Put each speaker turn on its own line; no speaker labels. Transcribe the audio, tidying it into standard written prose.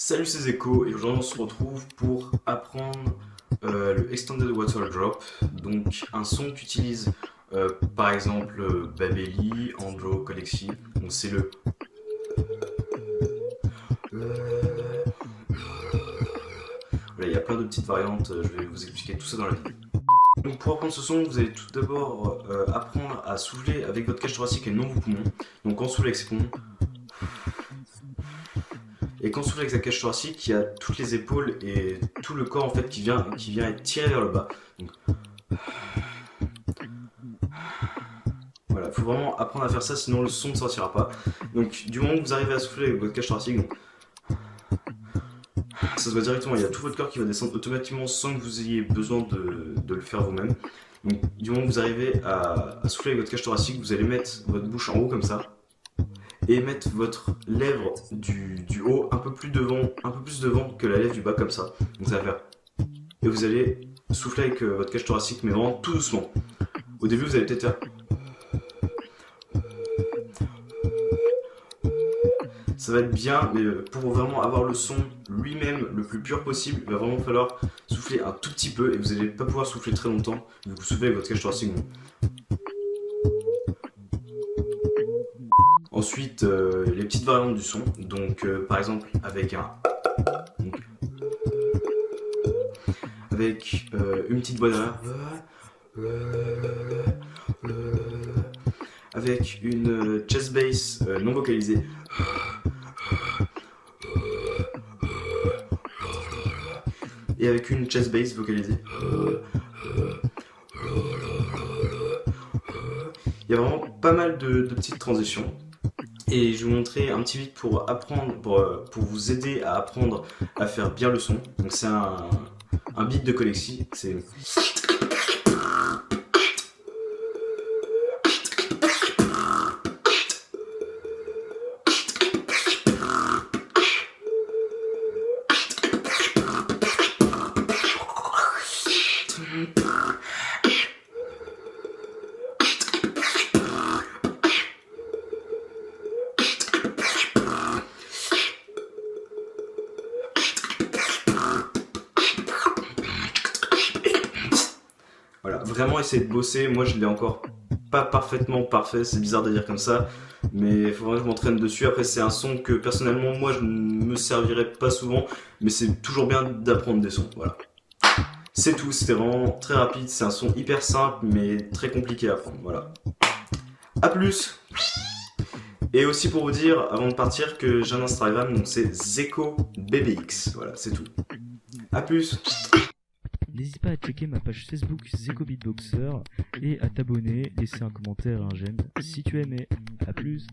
Salut, c'est Zeko et aujourd'hui on se retrouve pour apprendre le Extended Water Drop, donc un son qu'utilise par exemple Babeli, Andro, Colexi. Donc c'est le. Voilà, il y a plein de petites variantes, je vais vous expliquer tout ça dans la vidéo. Donc pour apprendre ce son, vous allez tout d'abord apprendre à souffler avec votre cage thoracique et non vos poumons. Donc on souffle avec ses poumons. Et quand on souffle avec sa cage thoracique, il y a toutes les épaules et tout le corps en fait qui vient être tiré vers le bas. Donc, voilà, il faut vraiment apprendre à faire ça, sinon le son ne sortira pas. Donc du moment que vous arrivez à souffler avec votre cage thoracique, donc, ça se voit directement, il y a tout votre corps qui va descendre automatiquement sans que vous ayez besoin de le faire vous-même. Donc du moment que vous arrivez à souffler avec votre cage thoracique, vous allez mettre votre bouche en haut comme ça et mettre votre lèvre du haut un peu plus devant que la lèvre du bas comme ça. Donc ça va faire. Et vous allez souffler avec votre cage thoracique, mais vraiment tout doucement. Au début, vous allez peut-être faire. Ça va être bien, mais pour vraiment avoir le son lui-même le plus pur possible, il va vraiment falloir souffler un tout petit peu et vous n'allez pas pouvoir souffler très longtemps. Vous soufflez avec votre cage thoracique. Ensuite, les petites variantes du son. Donc, par exemple, avec un. Donc, avec une petite voix derrière. Avec une chest bass non vocalisée. Et avec une chest bass vocalisée. Il y a vraiment pas mal de petites transitions. Et je vais vous montrer un petit vite pour apprendre, pour vous aider à apprendre à faire bien le son. Donc c'est un beat de Colexi. C'est. Voilà, vraiment essayer de bosser. Moi, je l'ai encore pas parfaitement parfait. C'est bizarre de dire comme ça, mais il faut vraiment que je m'entraîne dessus. Après, c'est un son que personnellement, moi, je ne me servirais pas souvent, mais c'est toujours bien d'apprendre des sons. Voilà. C'est tout. C'était vraiment très rapide. C'est un son hyper simple, mais très compliqué à apprendre. Voilà. A plus. Et aussi pour vous dire, avant de partir, que j'ai un Instagram, donc c'est ZekoBBX. Voilà, c'est tout. A plus.
N'hésite pas à checker ma page Facebook Zeko Beatboxer et à t'abonner, laisser un commentaire et un j'aime si tu aimais. A plus.